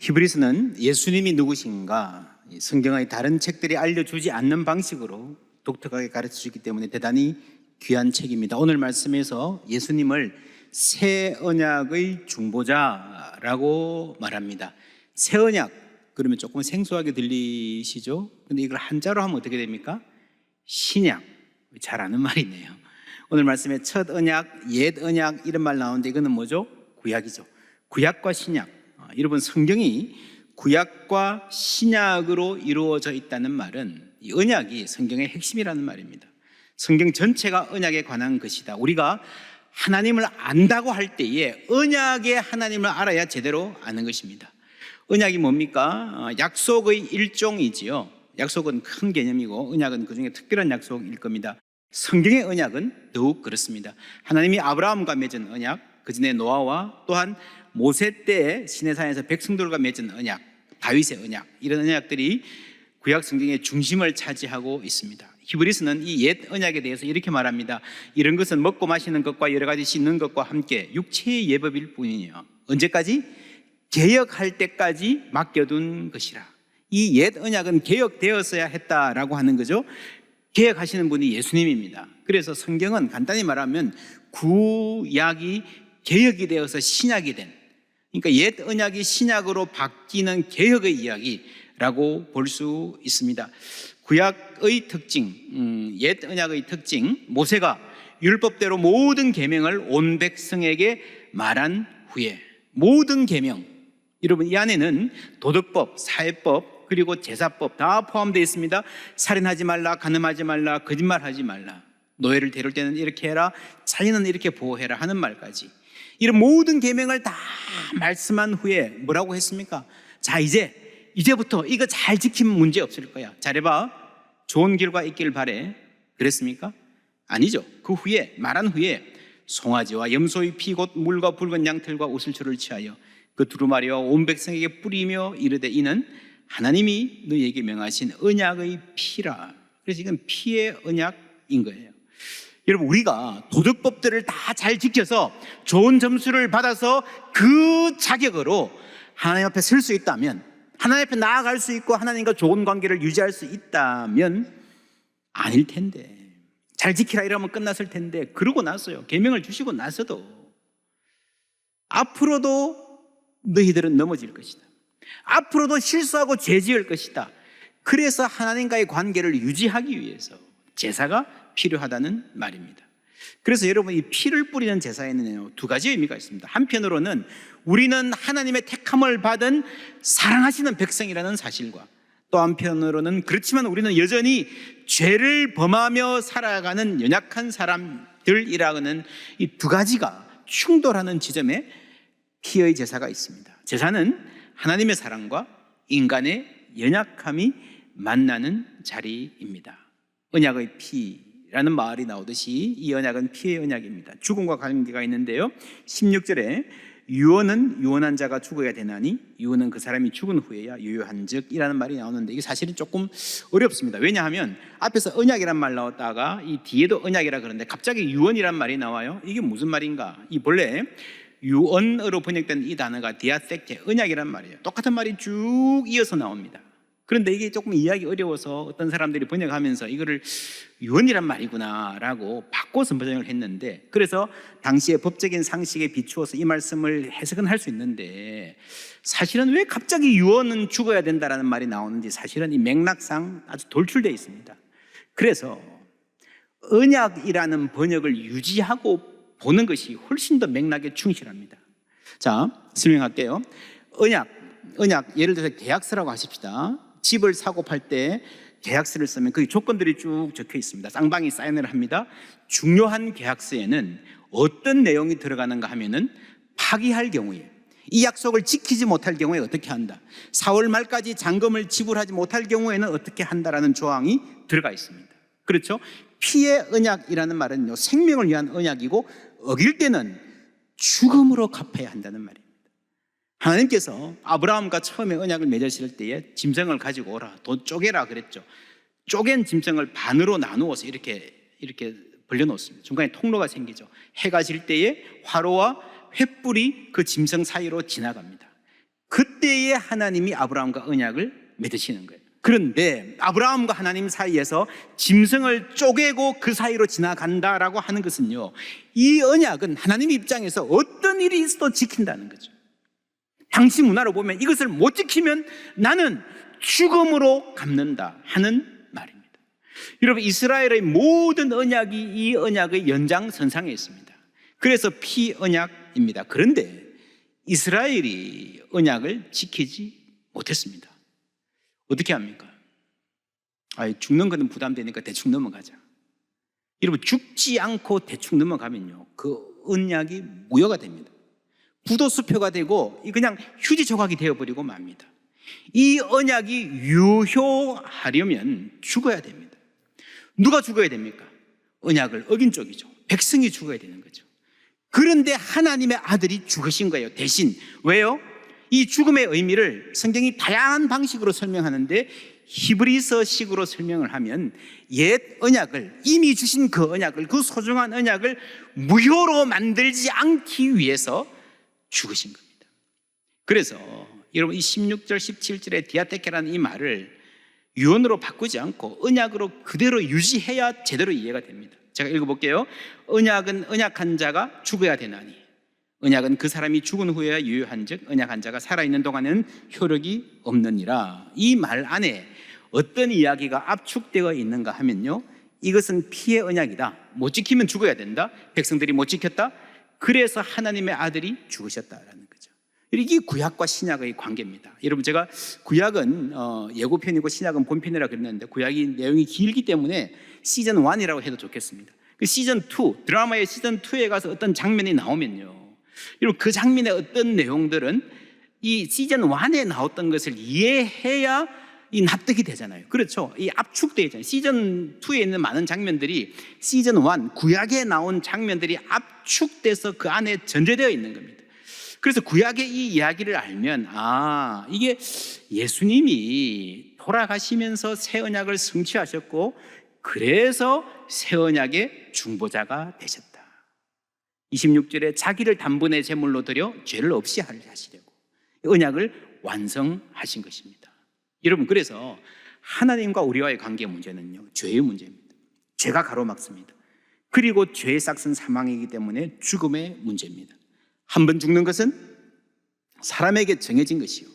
히브리서는 예수님이 누구신가 성경의 다른 책들이 알려주지 않는 방식으로 독특하게 가르쳐주기 때문에 대단히 귀한 책입니다. 오늘 말씀에서 예수님을 새 언약의 중보자라고 말합니다. 새 언약 그러면 조금 생소하게 들리시죠? 근데 이걸 한자로 하면 어떻게 됩니까? 신약. 잘 아는 말이네요. 오늘 말씀에 첫 언약, 옛 언약 이런 말 나오는데 이거는 뭐죠? 구약이죠. 구약과 신약. 여러분, 성경이 구약과 신약으로 이루어져 있다는 말은 이 언약이 성경의 핵심이라는 말입니다. 성경 전체가 언약에 관한 것이다. 우리가 하나님을 안다고 할 때에 언약의 하나님을 알아야 제대로 아는 것입니다. 언약이 뭡니까? 약속의 일종이지요. 약속은 큰 개념이고 언약은 그 중에 특별한 약속일 겁니다. 성경의 언약은 더욱 그렇습니다. 하나님이 아브라함과 맺은 언약, 그 전에 노아와 또한 모세 때 시내산에서 백성들과 맺은 언약, 다윗의 언약, 이런 언약들이 구약 성경의 중심을 차지하고 있습니다. 히브리서는 이 옛 언약에 대해서 이렇게 말합니다. 이런 것은 먹고 마시는 것과 여러 가지 씻는 것과 함께 육체의 예법일 뿐이요. 언제까지? 개혁할 때까지 맡겨둔 것이라. 이 옛 언약은 개혁되었어야 했다라고 하는 거죠. 개혁하시는 분이 예수님입니다. 그래서 성경은 간단히 말하면 구약이 개혁이 되어서 신약이 된, 그러니까 옛 언약이 신약으로 바뀌는 개혁의 이야기라고 볼 수 있습니다. 구약의 특징, 옛 언약의 특징, 모세가 율법대로 모든 계명을 온 백성에게 말한 후에 모든 계명, 여러분 이 안에는 도덕법, 사회법, 그리고 제사법 다 포함되어 있습니다. 살인하지 말라, 간음하지 말라, 거짓말하지 말라, 노예를 데려올 때는 이렇게 해라, 자연은 이렇게 보호해라 하는 말까지 이런 모든 계명을 다 말씀한 후에 뭐라고 했습니까? 자, 이제부터 이거 잘 지키면 문제 없을 거야. 잘해봐. 좋은 결과 있길 바래. 그랬습니까? 아니죠. 그 후에 말한 후에 송아지와 염소의 피 곧 물과 붉은 양털과 옷을초를 취하여 그 두루마리와 온 백성에게 뿌리며 이르되 이는 하나님이 너희에게 명하신 언약의 피라. 그래서 이건 피의 언약인 거예요. 여러분, 우리가 도덕법들을 다 잘 지켜서 좋은 점수를 받아서 그 자격으로 하나님 앞에 설 수 있다면, 하나님 앞에 나아갈 수 있고 하나님과 좋은 관계를 유지할 수 있다면 아닐 텐데, 잘 지키라 이러면 끝났을 텐데, 그러고 나서요, 계명을 주시고 나서도 앞으로도 너희들은 넘어질 것이다, 앞으로도 실수하고 죄 지을 것이다. 그래서 하나님과의 관계를 유지하기 위해서 제사가 필요하다는 말입니다. 그래서 여러분, 이 피를 뿌리는 제사에는 두 가지 의미가 있습니다. 한편으로는 우리는 하나님의 택함을 받은 사랑하시는 백성이라는 사실과, 또 한편으로는 그렇지만 우리는 여전히 죄를 범하며 살아가는 연약한 사람들이라는 이 두 가지가 충돌하는 지점에 피의 제사가 있습니다. 제사는 하나님의 사랑과 인간의 연약함이 만나는 자리입니다. 언약의 피라는 말이 나오듯이 이 언약은 피의 언약입니다. 죽음과 관계가 있는데요, 16절에 유언은 유언한 자가 죽어야 되나니 유언은 그 사람이 죽은 후에야 유효한 즉 이라는 말이 나오는데, 이게 사실은 조금 어렵습니다. 왜냐하면 앞에서 언약이란 말 나왔다가 이 뒤에도 언약이라 그러는데 갑자기 유언이란 말이 나와요. 이게 무슨 말인가? 이 본래 유언으로 번역된 이 단어가 디아섹테, 언약이란 말이에요. 똑같은 말이 쭉 이어서 나옵니다. 그런데 이게 조금 이해하기 어려워서 어떤 사람들이 번역하면서 이거를 유언이란 말이구나 라고 바꿔서 번역을 했는데, 그래서 당시의 법적인 상식에 비추어서 이 말씀을 해석은 할 수 있는데, 사실은 왜 갑자기 유언은 죽어야 된다라는 말이 나오는지 사실은 이 맥락상 아주 돌출되어 있습니다. 그래서 언약이라는 번역을 유지하고 보는 것이 훨씬 더 맥락에 충실합니다. 자, 설명할게요. 언약, 예를 들어서 계약서라고 하십시다. 집을 사고 팔 때 계약서를 쓰면 그 조건들이 쭉 적혀 있습니다. 쌍방이 사인을 합니다. 중요한 계약서에는 어떤 내용이 들어가는가 하면은 파기할 경우에, 이 약속을 지키지 못할 경우에 어떻게 한다, 4월 말까지 잔금을 지불하지 못할 경우에는 어떻게 한다라는 조항이 들어가 있습니다. 그렇죠? 피의 언약이라는 말은요, 생명을 위한 언약이고 어길 때는 죽음으로 갚아야 한다는 말입니다. 하나님께서 아브라함과 처음에 언약을 맺으실 때에 짐승을 가지고 오라, 돈 쪼개라 그랬죠. 쪼갠 짐승을 반으로 나누어서 이렇게 벌려놓습니다. 중간에 통로가 생기죠. 해가 질 때에 화로와 횃불이 그 짐승 사이로 지나갑니다. 그때에 하나님이 아브라함과 언약을 맺으시는 거예요. 그런데 아브라함과 하나님 사이에서 짐승을 쪼개고 그 사이로 지나간다라고 하는 것은요, 이 언약은 하나님 입장에서 어떤 일이 있어도 지킨다는 거죠. 당시 문화로 보면 이것을 못 지키면 나는 죽음으로 갚는다 하는 말입니다. 여러분, 이스라엘의 모든 언약이 이 언약의 연장선상에 있습니다. 그래서 피언약입니다. 그런데 이스라엘이 언약을 지키지 못했습니다. 어떻게 합니까? 죽는 것은 부담되니까 대충 넘어가자. 여러분, 죽지 않고 대충 넘어가면요, 그 언약이 무효가 됩니다. 부도수표가 되고 그냥 휴지 조각이 되어버리고 맙니다. 이 언약이 유효하려면 죽어야 됩니다. 누가 죽어야 됩니까? 언약을 어긴 쪽이죠. 백성이 죽어야 되는 거죠. 그런데 하나님의 아들이 죽으신 거예요, 대신. 왜요? 이 죽음의 의미를 성경이 다양한 방식으로 설명하는데, 히브리서식으로 설명을 하면 옛 언약을, 이미 주신 그 언약을, 그 소중한 언약을 무효로 만들지 않기 위해서 죽으신 겁니다. 그래서 여러분, 이 16절 17절의 디아테케라는 이 말을 유언으로 바꾸지 않고 언약으로 그대로 유지해야 제대로 이해가 됩니다. 제가 읽어볼게요. 언약은 언약한 자가 죽어야 되나니, 언약은 그 사람이 죽은 후에야 유효한즉 언약한 자가 살아있는 동안에는 효력이 없느니라. 이 말 안에 어떤 이야기가 압축되어 있는가 하면요, 이것은 피의 언약이다. 못 지키면 죽어야 된다. 백성들이 못 지켰다. 그래서 하나님의 아들이 죽으셨다라는 거죠. 이게 구약과 신약의 관계입니다. 여러분, 제가 구약은 예고편이고 신약은 본편이라고 그랬는데, 구약이 내용이 길기 때문에 시즌 1이라고 해도 좋겠습니다. 그 시즌 2, 드라마의 시즌 2에 가서 어떤 장면이 나오면요, 여러분, 그 장면의 어떤 내용들은 이 시즌 1에 나왔던 것을 이해해야 이 납득이 되잖아요. 그렇죠? 이 압축되어 있잖아요. 시즌 2에 있는 많은 장면들이 시즌 1, 구약에 나온 장면들이 압축돼서 그 안에 전제되어 있는 겁니다. 그래서 구약의 이 이야기를 알면, 이게 예수님이 돌아가시면서 새 언약을 성취하셨고, 그래서 새 언약의 중보자가 되셨다. 26절에 자기를 단번에 제물로 드려 죄를 없이 하시려고 언약을 완성하신 것입니다. 여러분, 그래서 하나님과 우리와의 관계 문제는요, 죄의 문제입니다. 죄가 가로막습니다. 그리고 죄의 싹은 사망이기 때문에 죽음의 문제입니다. 한 번 죽는 것은 사람에게 정해진 것이요,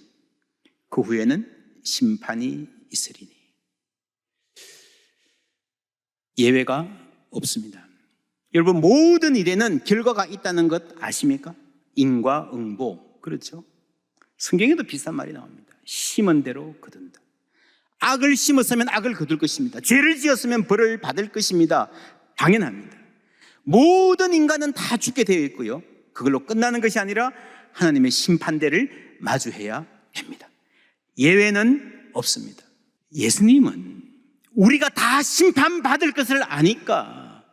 그 후에는 심판이 있으리니 예외가 없습니다. 여러분, 모든 일에는 결과가 있다는 것 아십니까? 인과응보. 그렇죠? 성경에도 비슷한 말이 나옵니다. 심은 대로 거둔다. 악을 심었으면 악을 거둘 것입니다. 죄를 지었으면 벌을 받을 것입니다. 당연합니다. 모든 인간은 다 죽게 되어 있고요, 그걸로 끝나는 것이 아니라 하나님의 심판대를 마주해야 됩니다. 예외는 없습니다. 예수님은 우리가 다 심판받을 것을 아니까,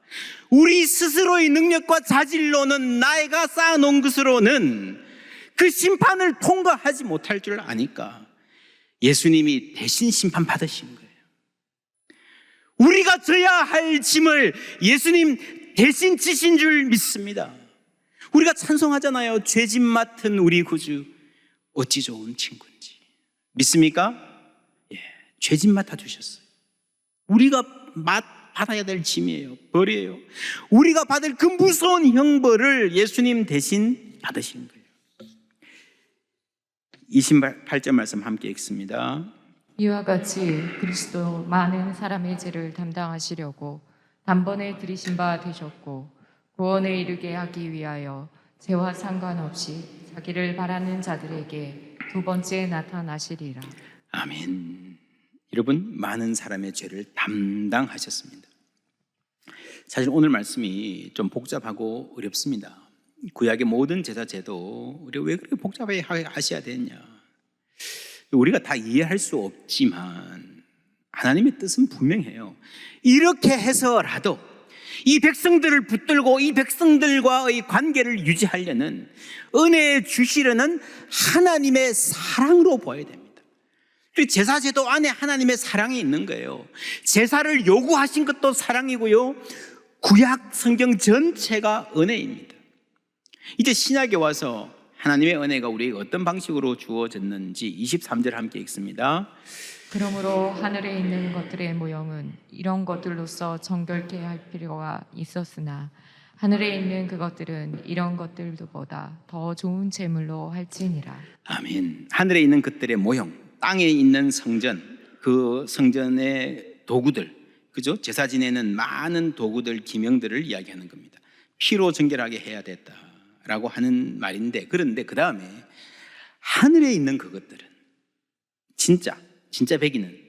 우리 스스로의 능력과 자질로는, 나이가 쌓아놓은 것으로는 그 심판을 통과하지 못할 줄 아니까 예수님이 대신 심판받으신 거예요. 우리가 져야 할 짐을 예수님 대신 지신 줄 믿습니다. 우리가 찬송하잖아요. 죄짐 맡은 우리 구주 어찌 좋은 친구인지. 믿습니까? 예, 죄짐 맡아주셨어요. 우리가 받아야 될 짐이에요. 벌이에요. 우리가 받을 그 무서운 형벌을 예수님 대신 받으신 거예요. 28절 말씀 함께 읽습니다. 이와 같이 그리스도 많은 사람의 죄를 담당하시려고 단번에 들이신 바 되셨고, 구원에 이르게 하기 위하여 죄와 상관없이 자기를 바라는 자들에게 두 번째 나타나시리라. 아멘. 여러분, 많은 사람의 죄를 담당하셨습니다. 사실 오늘 말씀이 좀 복잡하고 어렵습니다. 구약의 모든 제사제도 우리가 왜 그렇게 복잡하게 하셔야 되느냐, 우리가 다 이해할 수 없지만 하나님의 뜻은 분명해요. 이렇게 해서라도 이 백성들을 붙들고 이 백성들과의 관계를 유지하려는, 은혜 주시려는 하나님의 사랑으로 보아야 됩니다. 제사제도 안에 하나님의 사랑이 있는 거예요. 제사를 요구하신 것도 사랑이고요, 구약 성경 전체가 은혜입니다. 이제 신약에 와서 하나님의 은혜가 우리에게 어떤 방식으로 주어졌는지 23절 함께 읽습니다. 그러므로 하늘에 있는 것들의 모형은 이런 것들로서 정결케 할 필요가 있었으나 하늘에 있는 그것들은 이런 것들보다 더 좋은 제물로 할지니라. 아멘. 하늘에 있는 것들의 모형, 땅에 있는 성전, 그 성전의 도구들, 그죠? 제사 지내는 많은 도구들, 기명들을 이야기하는 겁니다. 피로 정결하게 해야 됐다라고 하는 말인데, 그런데 그 다음에 하늘에 있는 그것들은 진짜 백이는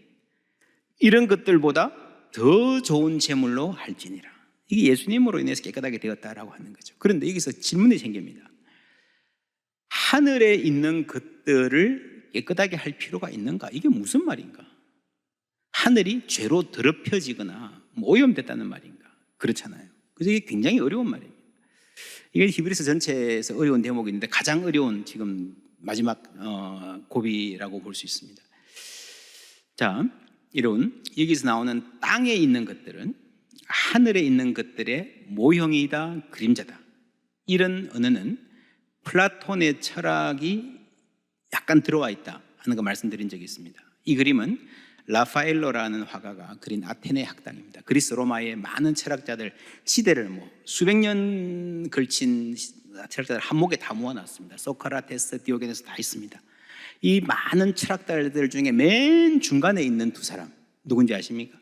이런 것들보다 더 좋은 제물로 할지니라. 이게 예수님으로 인해서 깨끗하게 되었다라고 하는 거죠. 그런데 여기서 질문이 생깁니다. 하늘에 있는 것들을 깨끗하게 할 필요가 있는가? 이게 무슨 말인가? 하늘이 죄로 더럽혀지거나 오염됐다는 말인가? 그렇잖아요. 그래서 이게 굉장히 어려운 말입니다. 이게 히브리서 전체에서 어려운 대목인데 가장 어려운 지금 마지막 고비라고 볼 수 있습니다. 자, 이런 여기서 나오는 땅에 있는 것들은 하늘에 있는 것들의 모형이다, 그림자다. 이런 언어는 플라톤의 철학이 약간 들어와 있다 하는 거 말씀드린 적이 있습니다. 이 그림은 라파엘로라는 화가가 그린 아테네 학당입니다. 그리스 로마의 많은 철학자들, 시대를 수백 년 걸친 철학자들 한목에 다 모아놨습니다. 소크라테스, 디오게네스 다 있습니다. 이 많은 철학자들 중에 맨 중간에 있는 두 사람 누군지 아십니까?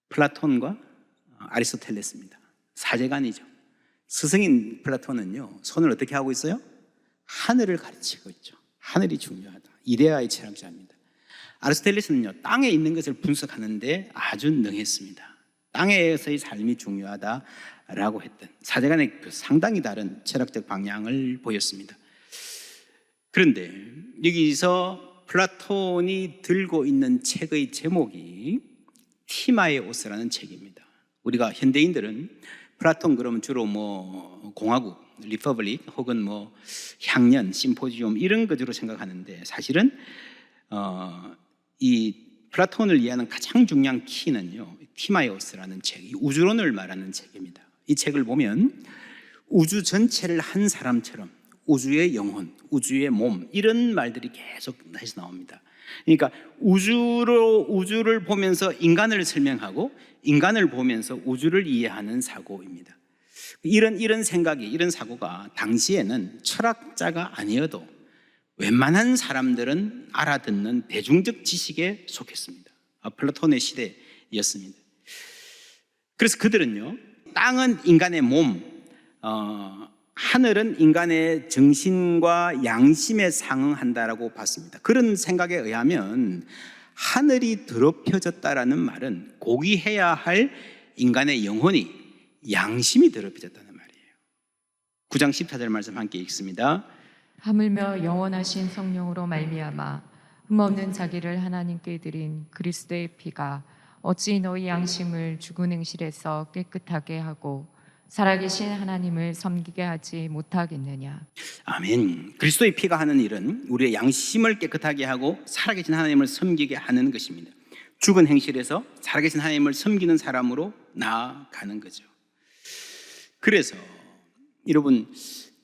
플라톤과 아리스토텔레스입니다. 사제간이죠. 스승인 플라톤은요, 손을 어떻게 하고 있어요? 하늘을 가르치고 있죠. 하늘이 중요하다. 이데아의 철학자입니다. 아리스토텔레스는요, 땅에 있는 것을 분석하는데 아주 능했습니다. 땅에서의 삶이 중요하다라고 했던 사제간의 상당히 다른 철학적 방향을 보였습니다. 그런데 여기서 플라톤이 들고 있는 책의 제목이 티마에오스라는 책입니다. 우리가 현대인들은 플라톤 그러면 주로 공화국, 리퍼블릭 혹은 향년, 심포지움 이런 것으로 생각하는데 사실은 이 플라톤을 이해하는 가장 중요한 키는요, 티마에오스라는 책, 우주론을 말하는 책입니다. 이 책을 보면 우주 전체를 한 사람처럼 우주의 영혼, 우주의 몸 이런 말들이 계속 다시 나옵니다. 그러니까 우주를 보면서 인간을 설명하고 인간을 보면서 우주를 이해하는 사고입니다. 이런 생각이, 이런 사고가 당시에는 철학자가 아니어도 웬만한 사람들은 알아듣는 대중적 지식에 속했습니다. 플라톤의 시대였습니다. 그래서 그들은요, 땅은 인간의 몸, 하늘은 인간의 정신과 양심에 상응한다라고 봤습니다. 그런 생각에 의하면 하늘이 더럽혀졌다라는 말은 고귀해야 할 인간의 영혼이, 양심이 더럽혀졌다는 말이에요. 9장 14절 말씀 함께 읽습니다. 하물며 영원하신 성령으로 말미암아 흠없는 자기를 하나님께 드린 그리스도의 피가 어찌 너희 양심을 죽은 행실에서 깨끗하게 하고 살아계신 하나님을 섬기게 하지 못하겠느냐. 아멘. 그리스도의 피가 하는 일은 우리의 양심을 깨끗하게 하고 살아계신 하나님을 섬기게 하는 것입니다. 죽은 행실에서 살아계신 하나님을 섬기는 사람으로 나아가는 거죠. 그래서 여러분,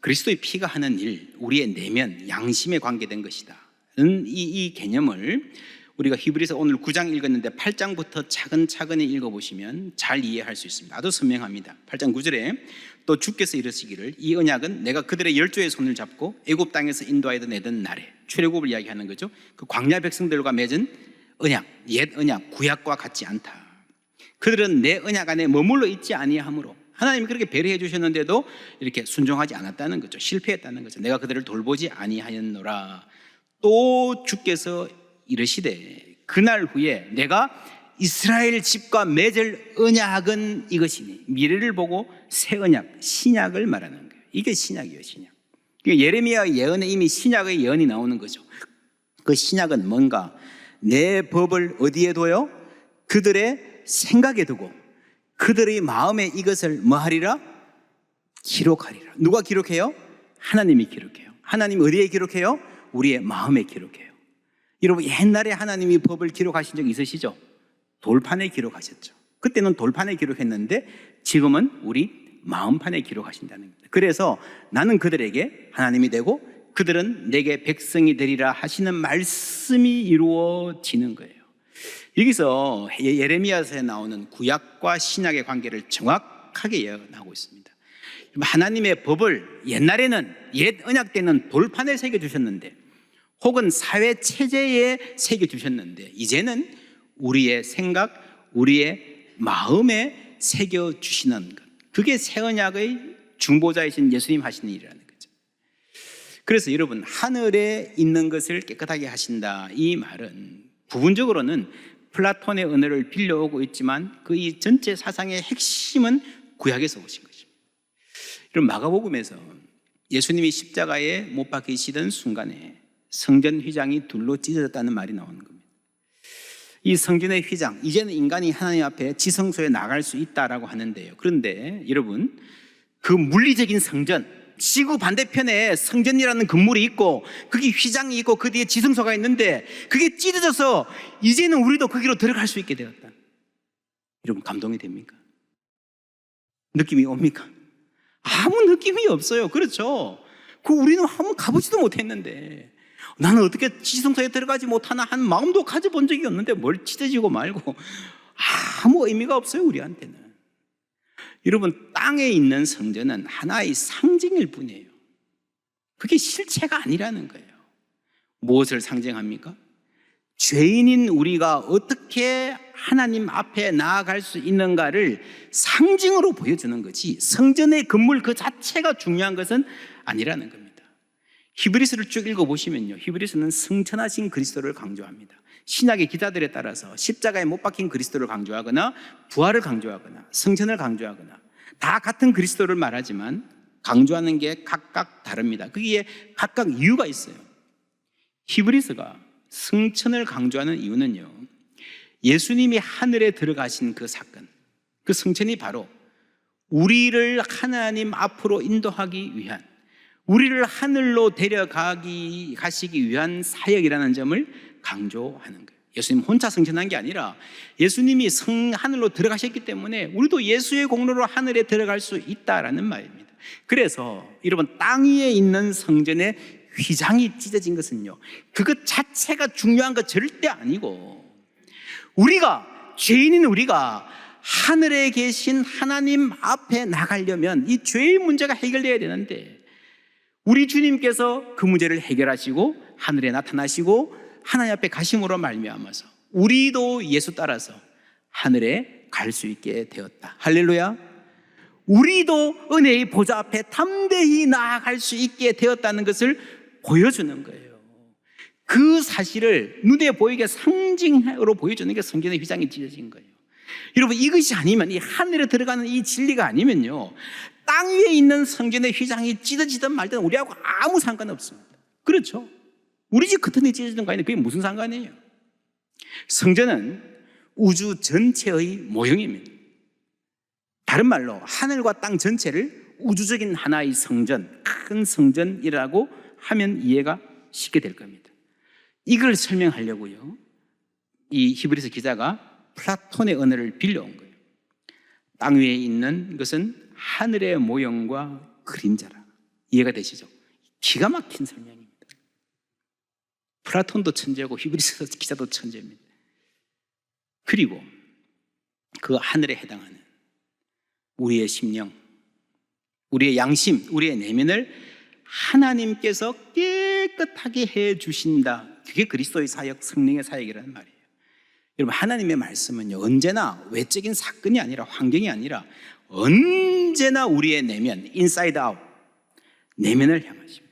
그리스도의 피가 하는 일, 우리의 내면, 양심에 관계된 것이다. 이 개념을 우리가 히브리서 오늘 9장 읽었는데 8장부터 차근차근히 읽어보시면 잘 이해할 수 있습니다. 아주 선명합니다. 8장 9절에 또 주께서 이르시기를 이 언약은 내가 그들의 열조의 손을 잡고 애굽 땅에서 인도하여 내던 날에, 출애굽을 이야기하는 거죠. 그 광야 백성들과 맺은 언약, 옛 언약, 구약과 같지 않다. 그들은 내 언약 안에 머물러 있지 아니하므로, 하나님이 그렇게 배려해 주셨는데도 이렇게 순종하지 않았다는 거죠. 실패했다는 거죠. 내가 그들을 돌보지 아니하였노라. 또 주께서 이르시되 그날 후에 내가 이스라엘 집과 맺을 언약은 이것이니, 미래를 보고 새 언약, 신약을 말하는 거예요. 이게 신약이에요, 신약. 예레미야의 예언에 이미 신약의 예언이 나오는 거죠. 그 신약은 뭔가? 내 법을 어디에 둬요? 그들의 생각에 두고 그들의 마음에 이것을 뭐하리라? 기록하리라. 누가 기록해요? 하나님이 기록해요. 하나님 어디에 기록해요? 우리의 마음에 기록해요. 여러분, 옛날에 하나님이 법을 기록하신 적 있으시죠? 돌판에 기록하셨죠. 그때는 돌판에 기록했는데 지금은 우리 마음판에 기록하신다는 겁니다. 그래서 나는 그들에게 하나님이 되고 그들은 내게 백성이 되리라 하시는 말씀이 이루어지는 거예요. 여기서 예레미야서에 나오는 구약과 신약의 관계를 정확하게 예언하고 있습니다. 하나님의 법을 옛날에는 옛 언약 때는 돌판에 새겨주셨는데, 혹은 사회 체제에 새겨주셨는데, 이제는 우리의 생각, 우리의 마음에 새겨주시는 것, 그게 새 언약의 중보자이신 예수님 하시는 일이라는 거죠. 그래서 여러분, 하늘에 있는 것을 깨끗하게 하신다, 이 말은 부분적으로는 플라톤의 언어를 빌려오고 있지만 그 이 전체 사상의 핵심은 구약에서 오신 것입니다. 여러분, 마가복음에서 예수님이 십자가에 못 박히시던 순간에 성전 휘장이 둘로 찢어졌다는 말이 나오는 겁니다. 이 성전의 휘장, 이제는 인간이 하나님 앞에 지성소에 나갈 수 있다라고 하는데요. 그런데 여러분, 그 물리적인 성전, 지구 반대편에 성전이라는 건물이 있고 거기 휘장이 있고 그 뒤에 지성소가 있는데 그게 찢어져서 이제는 우리도 거기로 들어갈 수 있게 되었다. 여러분, 감동이 됩니까? 느낌이 옵니까? 아무 느낌이 없어요. 그렇죠? 우리는 한번 가보지도 못했는데, 나는 어떻게 지성소에 들어가지 못하나 한 마음도 가져본 적이 없는데 뭘 찢어지고 말고, 아무 의미가 없어요, 우리한테는. 여러분, 땅에 있는 성전은 하나의 상징일 뿐이에요. 그게 실체가 아니라는 거예요. 무엇을 상징합니까? 죄인인 우리가 어떻게 하나님 앞에 나아갈 수 있는가를 상징으로 보여주는 거지, 성전의 건물 그 자체가 중요한 것은 아니라는 겁니다. 히브리서를 쭉 읽어보시면요, 히브리서는 승천하신 그리스도를 강조합니다. 신약의 기자들에 따라서 십자가에 못 박힌 그리스도를 강조하거나 부활을 강조하거나 성천을 강조하거나 다 같은 그리스도를 말하지만 강조하는 게 각각 다릅니다. 그게 각각 이유가 있어요. 히브리서가 승천을 강조하는 이유는요, 예수님이 하늘에 들어가신 그 사건, 그 승천이 바로 우리를 하나님 앞으로 인도하기 위한, 우리를 하늘로 가시기 위한 사역이라는 점을 강조하는 거예요. 예수님 혼자 승천한 게 아니라 예수님이 하늘로 들어가셨기 때문에 우리도 예수의 공로로 하늘에 들어갈 수 있다라는 말입니다. 그래서 여러분, 땅 위에 있는 성전의 휘장이 찢어진 것은요, 그것 자체가 중요한 것 절대 아니고, 죄인인 우리가 하늘에 계신 하나님 앞에 나가려면 이 죄의 문제가 해결돼야 되는데, 우리 주님께서 그 문제를 해결하시고 하늘에 나타나시고 하나님 앞에 가심으로 말미암아서 우리도 예수 따라서 하늘에 갈 수 있게 되었다. 할렐루야. 우리도 은혜의 보좌 앞에 담대히 나아갈 수 있게 되었다는 것을 보여주는 거예요. 그 사실을 눈에 보이게 상징으로 보여주는 게 성전의 휘장이 찢어진 거예요. 여러분, 이것이 아니면, 이 하늘에 들어가는 이 진리가 아니면요, 땅 위에 있는 성전의 휘장이 찢어지든 말든 우리하고 아무 상관없습니다. 그렇죠? 우리 집 커튼이 찢어지는 거 아니에요. 그게 무슨 상관이에요? 성전은 우주 전체의 모형입니다. 다른 말로 하늘과 땅 전체를 우주적인 하나의 성전, 큰 성전이라고 하면 이해가 쉽게 될 겁니다. 이걸 설명하려고요, 이 히브리서 기자가 플라톤의 언어를 빌려온 거예요. 땅 위에 있는 것은 하늘의 모형과 그림자라. 이해가 되시죠? 기가 막힌 설명입니다. 플라톤도 천재고 히브리서 기자도 천재입니다. 그리고 그 하늘에 해당하는 우리의 심령, 우리의 양심, 우리의 내면을 하나님께서 깨끗하게 해주신다. 그게 그리스도의 사역, 성령의 사역이라는 말이에요. 여러분, 하나님의 말씀은요, 언제나 외적인 사건이 아니라, 환경이 아니라 언제나 우리의 내면, 인사이드 아웃, 내면을 향하십니다.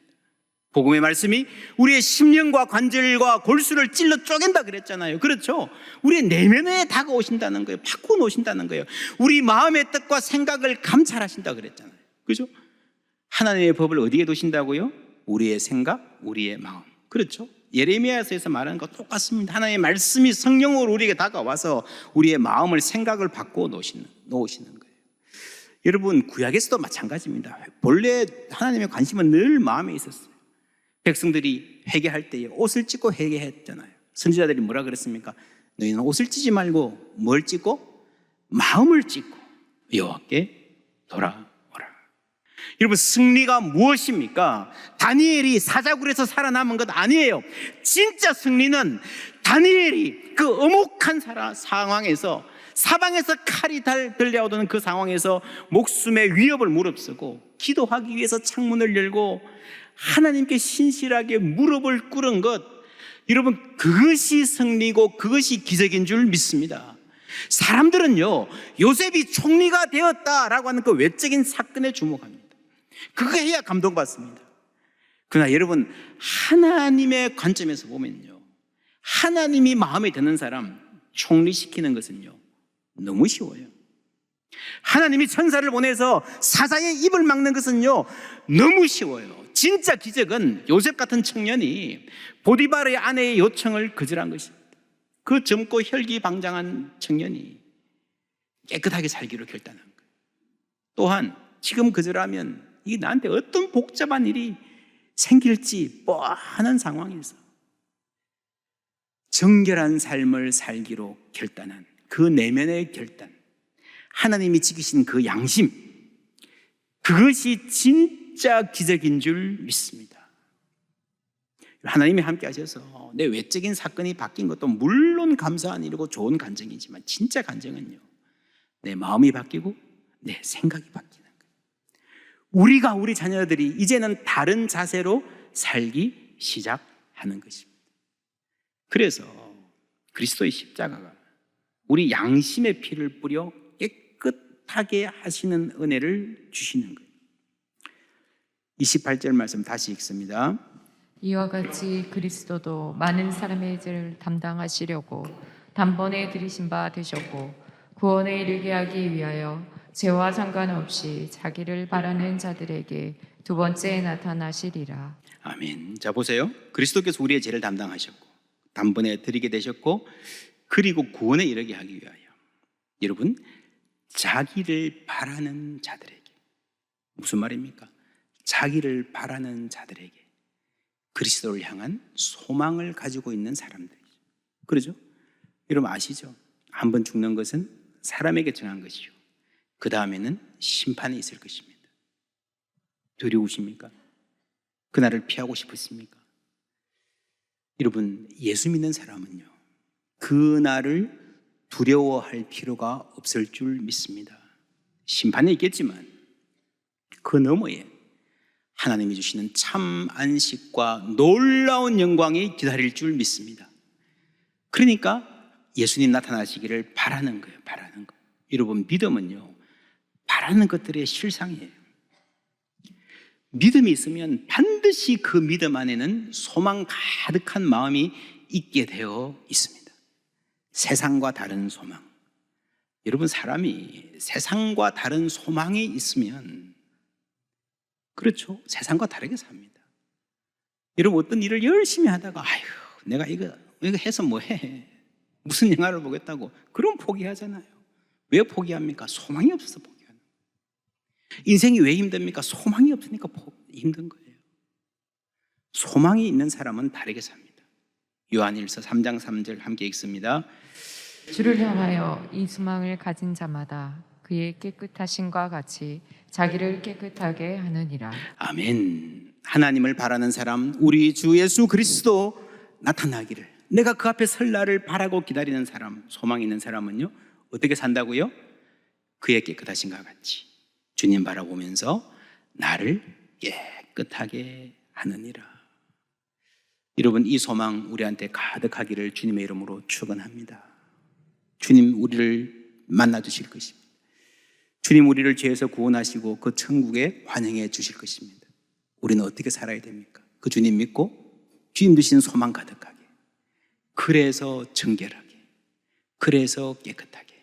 복음의 말씀이 우리의 심령과 관절과 골수를 찔러 쪼갠다 그랬잖아요. 그렇죠? 우리의 내면에 다가오신다는 거예요. 바꾸어 놓으신다는 거예요. 우리 마음의 뜻과 생각을 감찰하신다 그랬잖아요. 그죠? 하나님의 법을 어디에 두신다고요? 우리의 생각, 우리의 마음. 그렇죠? 예레미야서에서 말하는 거 똑같습니다. 하나님의 말씀이 성령으로 우리에게 다가와서 우리의 마음을, 생각을 바꾸어 놓으시는 거예요. 여러분, 구약에서도 마찬가지입니다. 본래 하나님의 관심은 늘 마음에 있었어요. 백성들이 회개할 때에 옷을 찢고 회개했잖아요. 선지자들이 뭐라 그랬습니까? 너희는 옷을 찢지 말고 뭘 찢고? 마음을 찢고 여호와께 돌아오라. 여러분, 승리가 무엇입니까? 다니엘이 사자굴에서 살아남은 것 아니에요. 진짜 승리는 다니엘이 그 엄혹한 상황에서, 사방에서 칼이 들려오던 그 상황에서 목숨의 위협을 무릅쓰고 기도하기 위해서 창문을 열고 하나님께 신실하게 무릎을 꿇은 것, 여러분, 그것이 승리고 그것이 기적인 줄 믿습니다. 사람들은요, 요셉이 총리가 되었다라고 하는 그 외적인 사건에 주목합니다. 그거 해야 감동받습니다. 그러나 여러분, 하나님의 관점에서 보면요, 하나님이 마음에 드는 사람 총리시키는 것은요 너무 쉬워요. 하나님이 천사를 보내서 사자의 입을 막는 것은요 너무 쉬워요. 진짜 기적은 요셉 같은 청년이 보디바르의 아내의 요청을 거절한 것입니다. 그 젊고 혈기방장한 청년이 깨끗하게 살기로 결단한 거예요. 또한 지금 거절하면 이게 나한테 어떤 복잡한 일이 생길지 뻔한 상황에서 정결한 삶을 살기로 결단한 그 내면의 결단, 하나님이 지키신 그 양심, 그것이 진짜 기적인 줄 믿습니다. 하나님이 함께 하셔서 내 외적인 사건이 바뀐 것도 물론 감사한 일이고 좋은 간증이지만 진짜 간증은요, 내 마음이 바뀌고 내 생각이 바뀌는 거예요. 우리가, 우리 자녀들이 이제는 다른 자세로 살기 시작하는 것입니다. 그래서 그리스도의 십자가가 우리 양심의 피를 뿌려 깨끗하게 하시는 은혜를 주시는 거예요. 28절 말씀 다시 읽습니다. 이와 같이 그리스도도 많은 사람의 죄를 담당하시려고 단번에 들이신 바 되셨고 구원에 이르게 하기 위하여 죄와 상관없이 자기를 바라는 자들에게 두 번째 나타나시리라. 아멘. 자, 보세요. 그리스도께서 우리의 죄를 담당하셨고 단번에 드리게 되셨고 그리고 구원에 이르게 하기 위하여, 여러분, 자기를 바라는 자들에게, 무슨 말입니까? 자기를 바라는 자들에게 그리스도를 향한 소망을 가지고 있는 사람들이죠. 그러죠? 여러분 아시죠? 한 번 죽는 것은 사람에게 정한 것이요, 그 다음에는 심판이 있을 것입니다. 두려우십니까? 그날을 피하고 싶으십니까? 여러분, 예수 믿는 사람은요, 그날을 두려워할 필요가 없을 줄 믿습니다. 심판이 있겠지만 그 너머에 하나님이 주시는 참 안식과 놀라운 영광이 기다릴 줄 믿습니다. 그러니까 예수님 나타나시기를 바라는 거예요. 바라는 거. 여러분, 믿음은요 바라는 것들의 실상이에요. 믿음이 있으면 반드시 그 믿음 안에는 소망 가득한 마음이 있게 되어 있습니다. 세상과 다른 소망. 여러분, 사람이 세상과 다른 소망이 있으면, 그렇죠, 세상과 다르게 삽니다. 여러분, 어떤 일을 열심히 하다가 아휴, 내가 이거 해서 뭐해, 무슨 영화를 보겠다고, 그럼 포기하잖아요. 왜 포기합니까? 소망이 없어서 포기하는 거예요. 인생이 왜 힘듭니까? 소망이 없으니까 힘든 거예요. 소망이 있는 사람은 다르게 삽니다. 요한일서 3장 3절 함께 읽습니다. 주를 향하여 이 소망을 가진 자마다 그의 깨끗하심과 같이 자기를 깨끗하게 하느니라. 아멘. 하나님을 바라는 사람, 우리 주 예수 그리스도 나타나기를, 내가 그 앞에 설 날을 바라고 기다리는 사람, 소망 있는 사람은요 어떻게 산다고요? 그의 깨끗하심과 같이 주님 바라보면서 나를 깨끗하게 하느니라. 여러분, 이 소망 우리한테 가득하기를 주님의 이름으로 축원합니다. 주님 우리를 만나 주실 것입니다. 주님 우리를 죄에서 구원하시고 그 천국에 환영해 주실 것입니다. 우리는 어떻게 살아야 됩니까? 그 주님 믿고 주님 주신 소망 가득하게, 그래서 정결하게, 그래서 깨끗하게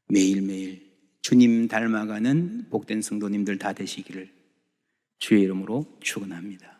매일매일 주님 닮아가는 복된 성도님들 다 되시기를 주의 이름으로 축원합니다.